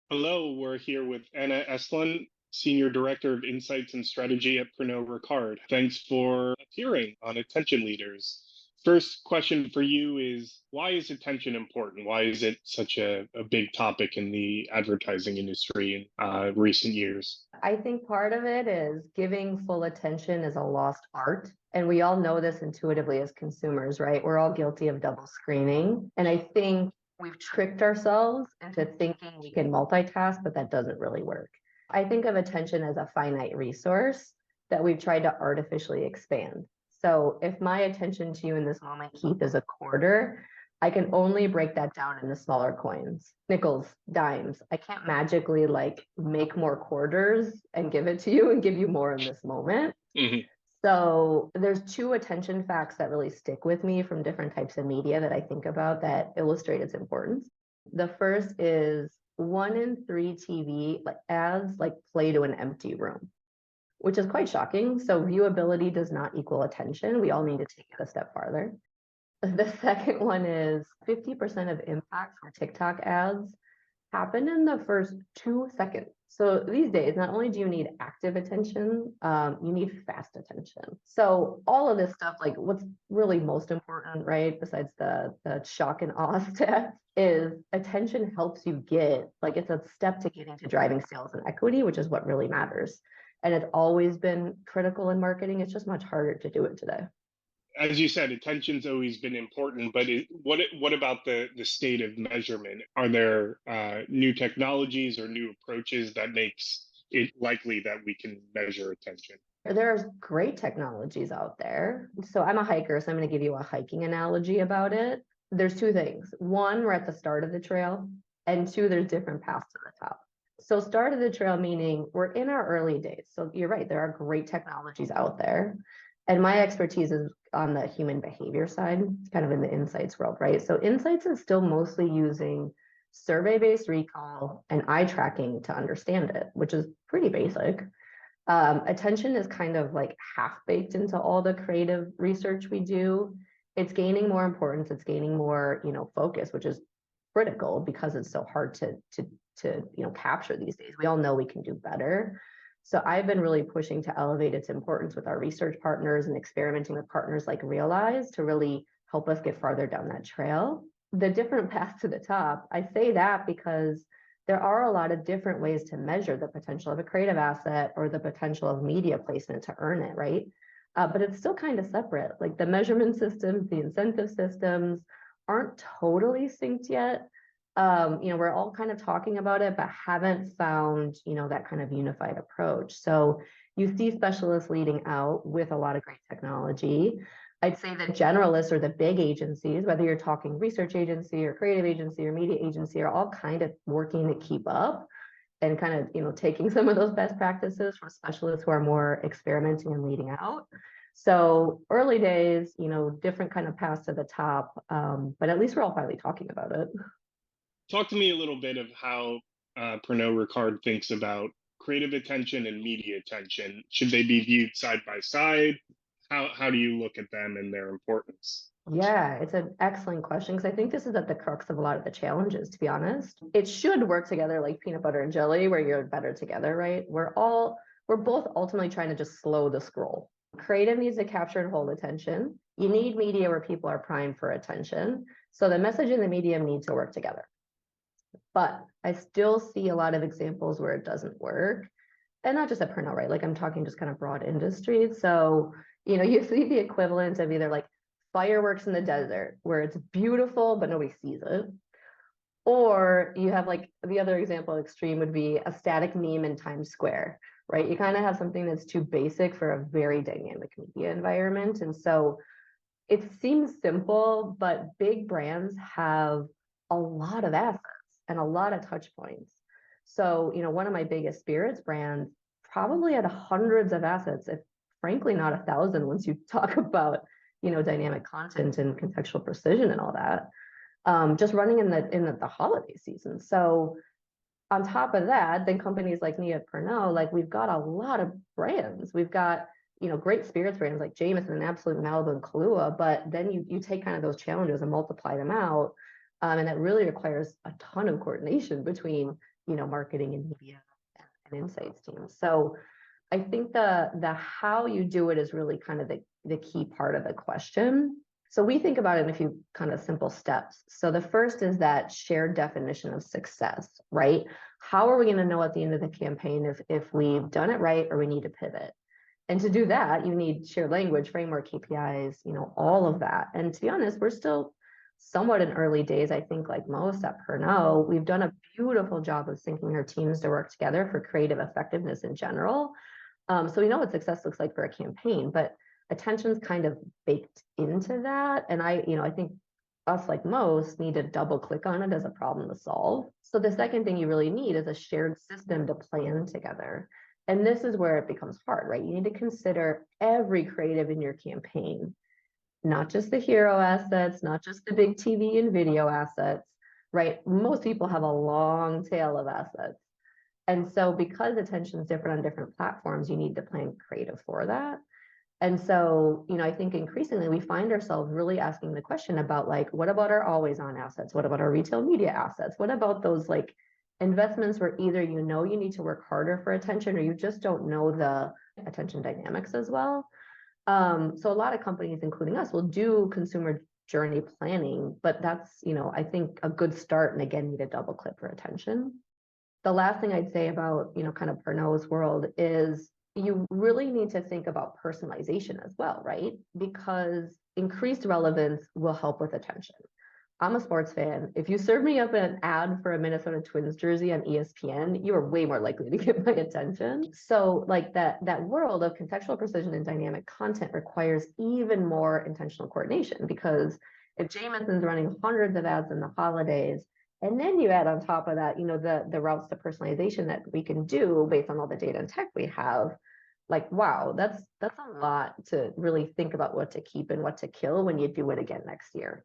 Hello, we're here with Anna Estlund, Senior Director of Insights and Strategy at Pernod Ricard. Thanks for appearing on Attention Leaders. First question for you is, why is attention important? Why is it such a big topic in the advertising industry in recent years? I think part of it is giving full attention is a lost art. And we all know this intuitively as consumers, right? We're all guilty of double screening. And I think we've tricked ourselves into thinking we can multitask, but that doesn't really work. I think of attention as a finite resource that we've tried to artificially expand. So if my attention to you in this moment, Keith, is a quarter, I can only break that down into smaller coins, nickels, dimes. I can't magically like make more quarters and give it to you and give you more in this moment. Mhm. So there's two attention facts that really stick with me from different types of media that I think about that illustrate its importance. The first is 1 in 3 TV ads like play to an empty room, which is quite shocking. So viewability does not equal attention. We all need to take it a step farther. The second one is 50% of impact for TikTok ads happen in the first 2 seconds. So these days, not only do you need active attention, you need fast attention. So all of this stuff, like what's really most important, right, besides the shock and awe stats, is attention helps you get, like it's a step to getting to driving sales and equity, which is what really matters. And it's always been critical in marketing. It's just much harder to do it today. As you said, attention's always been important, but what about the state of measurement? Are there new technologies or new approaches that makes it likely that we can measure attention? There's great technologies out there. So I'm a hiker, so I'm going to give you a hiking analogy about it. There's two things. One, we're at the start of the trail, and two, there's different paths to the top. So start of the trail meaning we're in our early days. So you're right, there are great technologies out there. And my expertise is on the human behavior side, kind of in the insights world, right? So insights is still mostly using survey-based recall and eye tracking to understand it, which is pretty basic. Attention is kind of like half baked into all the creative research we do. It's gaining more importance. It's gaining more, focus, which is critical because it's so hard to capture these days. We all know we can do better. So I've been really pushing to elevate its importance with our research partners and experimenting with partners like Realize to really help us get farther down that trail. The different paths to the top, I say that because there are a lot of different ways to measure the potential of a creative asset or the potential of media placement to earn it, right? But it's still kind of separate. Like the measurement systems, the incentive systems aren't totally synced yet. We're all kind of talking about it, but haven't found, that kind of unified approach. So you see specialists leading out with a lot of great technology. I'd say that generalists or the big agencies, whether you're talking research agency or creative agency or media agency, are all kind of working to keep up and kind of, taking some of those best practices from specialists who are more experimenting and leading out. So early days, different kind of paths to the top, but at least we're all finally talking about it. Talk to me a little bit of how Pernod Ricard thinks about creative attention and media attention. Should they be viewed side by side? How do you look at them and their importance? Yeah, it's an excellent question because I think this is at the crux of a lot of the challenges, to be honest. It should work together like peanut butter and jelly, where you're better together, right? We're both ultimately trying to just slow the scroll. Creative needs to capture and hold attention. You need media where people are primed for attention. So the message and the medium need to work together. But I still see a lot of examples where it doesn't work. And not just at Pernod, right? Like I'm talking just kind of broad industry. So, you see the equivalent of either like fireworks in the desert where it's beautiful, but nobody sees it. Or you have like the other example extreme would be a static meme in Times Square, right? You kind of have something that's too basic for a very dynamic media environment. And so it seems simple, but big brands have a lot of assets and a lot of touch points. So, one of my biggest spirits brands probably had hundreds of assets, if frankly not 1,000 once you talk about, dynamic content and contextual precision and all that, just running in the holiday season. So on top of that, then companies like me at Pernod, like we've got a lot of brands. We've got, great spirits brands like Jameson and Absolute Malibu and Kahlua, but then you take kind of those challenges and multiply them out. And that really requires a ton of coordination between, marketing and media and insights teams. So I think the how you do it is really kind of the key part of the question. So we think about it in a few kind of simple steps. So the first is that shared definition of success, right? How are we going to know at the end of the campaign if we've done it right or we need to pivot? And to do that, you need shared language, framework, KPIs, all of that. And to be honest, we're still somewhat in early days. I think like most at Pernod, we've done a beautiful job of syncing our teams to work together for creative effectiveness in general. So we know what success looks like for a campaign, but attention's kind of baked into that. And I think us, like most, need to double click on it as a problem to solve. So the second thing you really need is a shared system to plan together. And this is where it becomes hard, right? You need to consider every creative in your campaign, not just the hero assets, not just the big TV and video assets, right? Most people have a long tail of assets. And so because attention is different on different platforms, you need to plan creative for that. And so, I think increasingly we find ourselves really asking the question about like, what about our always on assets? What about our retail media assets? What about those like investments where either you need to work harder for attention or you just don't know the attention dynamics as well? So a lot of companies, including us, will do consumer journey planning, but that's, I think a good start. And again, need a double click for attention. The last thing I'd say about, kind of Pernod's world is you really need to think about personalization as well, right? Because increased relevance will help with attention. I'm a sports fan. If you serve me up an ad for a Minnesota Twins jersey on ESPN, you are way more likely to get my attention. So like that world of contextual precision and dynamic content requires even more intentional coordination, because if Jameson's running hundreds of ads in the holidays, and then you add on top of that, the routes to personalization that we can do based on all the data and tech we have, like, wow, that's a lot to really think about what to keep and what to kill when you do it again next year,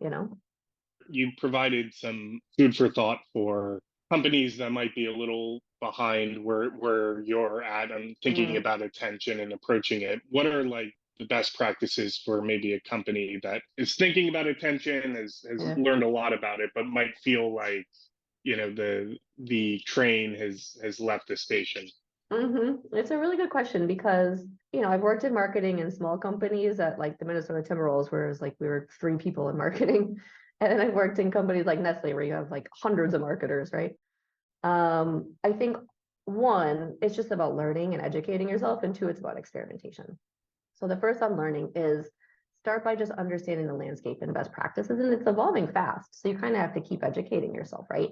You provided some food for thought for companies that might be a little behind where you're at and thinking Mm, about attention and approaching it. What are like the best practices for maybe a company that is thinking about attention, has yeah. learned a lot about it, but might feel like, the train has left the station? It's a really good question because, I've worked in marketing in small companies at like the Minnesota Timberwolves, where it's like we were 3 people in marketing. And then I've worked in companies like Nestle where you have like hundreds of marketers, right? I think one, it's just about learning and educating yourself, and two, it's about experimentation. So the first on learning is start by just understanding the landscape and best practices, and it's evolving fast. So you kind of have to keep educating yourself, right?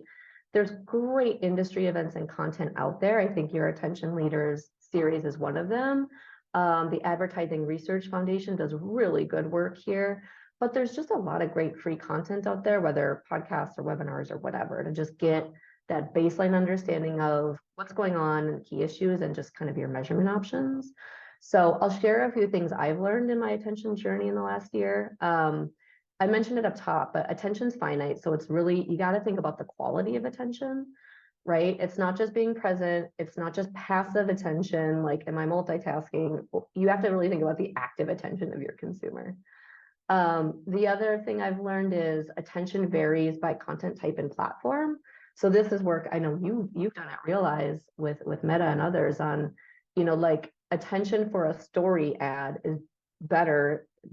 There's great industry events and content out there. I think your Attention Leaders series is one of them. The Advertising Research Foundation does really good work here, but there's just a lot of great free content out there, whether podcasts or webinars or whatever, to just get that baseline understanding of what's going on and key issues and just kind of your measurement options. So I'll share a few things I've learned in my attention journey in the last year. I mentioned it up top, but attention's finite. So it's really, you got to think about the quality of attention, right? It's not just being present. It's not just passive attention. Like, am I multitasking? You have to really think about the active attention of your consumer. The other thing I've learned is attention varies by content type and platform. So this is work I know you've done at Realize with Meta and others on, like attention for a story ad is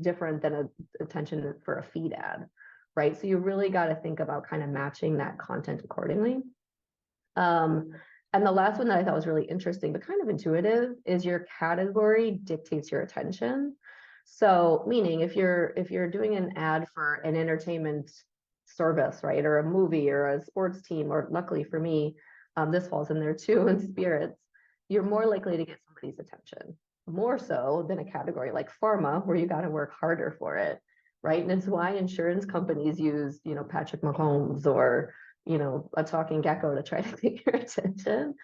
different than attention for a feed ad, right? So you really got to think about kind of matching that content accordingly. And the last one that I thought was really interesting, but kind of intuitive, is your category dictates your attention. So meaning if you're doing an ad for an entertainment service, right, or a movie or a sports team, or luckily for me, this falls in there too, in spirits, you're more likely to get somebody's attention, more so than a category like pharma, where you got to work harder for it, right? And it's why insurance companies use, Patrick Mahomes or, a talking gecko to try to get your attention.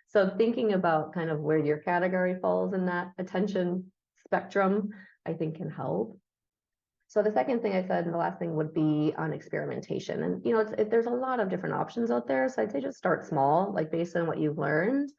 So thinking about kind of where your category falls in that attention spectrum, I think can help. So the second thing I said, and the last thing would be on experimentation. And, there's a lot of different options out there. So I'd say just start small, like based on what you've learned,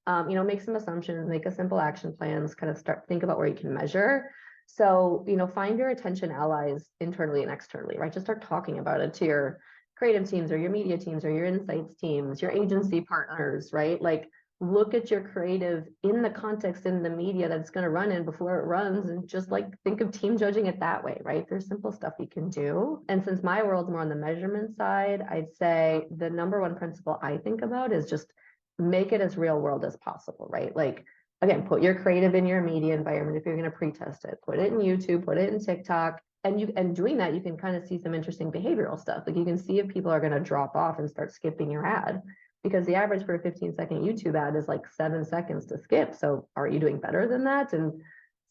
make some assumptions, make a simple action plans, kind of think about where you can measure. So, find your attention allies internally and externally, right? Just start talking about it to your creative teams or your media teams or your insights teams, your agency partners, right? Like look at your creative in the context in the media that's going to run in before it runs, and just like think of team judging it that way, right? There's simple stuff you can do. And since my world's more on the measurement side, I'd say the number one principle I think about is just make it as real world as possible, right? Like again, put your creative in your media environment if you're going to pre-test it, put it in YouTube, put it in TikTok. And doing that, you can kind of see some interesting behavioral stuff. Like you can see if people are going to drop off and start skipping your ad, because the average for a 15-second YouTube ad is like 7 seconds to skip. So are you doing better than that? And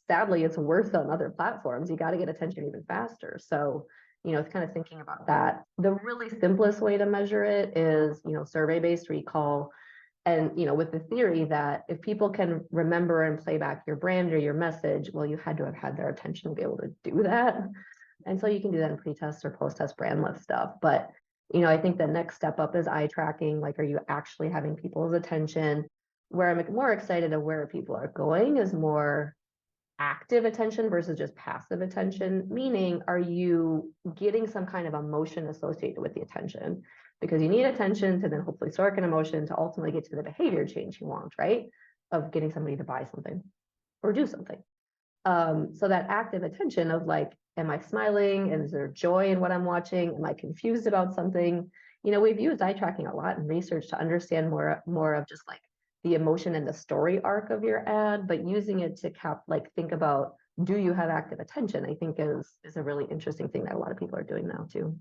sadly, it's worse on other platforms. You got to get attention even faster. So, it's kind of thinking about that. The really simplest way to measure it is, survey-based recall. And, with the theory that if people can remember and play back your brand or your message, well, you had to have had their attention to be able to do that. And so you can do that in pre-test or post-test brand lift stuff. But, I think the next step up is eye tracking. Like, are you actually having people's attention? Where I'm more excited of where people are going is more active attention versus just passive attention, meaning are you getting some kind of emotion associated with the attention? Because you need attention to then hopefully spark an emotion to ultimately get to the behavior change you want, right? Of getting somebody to buy something or do something. So that active attention of like, am I smiling? Is there joy in what I'm watching? Am I confused about something? We've used eye tracking a lot in research to understand more of just like the emotion and the story arc of your ad, but using it to think about, do you have active attention? I think is a really interesting thing that a lot of people are doing now too.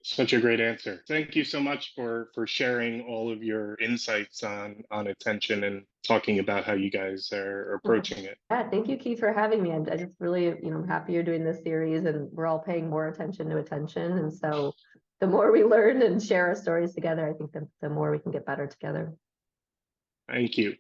Such a great answer. Thank you so much for sharing all of your insights on attention and talking about how you guys are approaching it. Yeah, thank you, Keith, for having me. I just really, happy you're doing this series, and we're all paying more attention to attention. And so the more we learn and share our stories together, I think the more we can get better together. Thank you.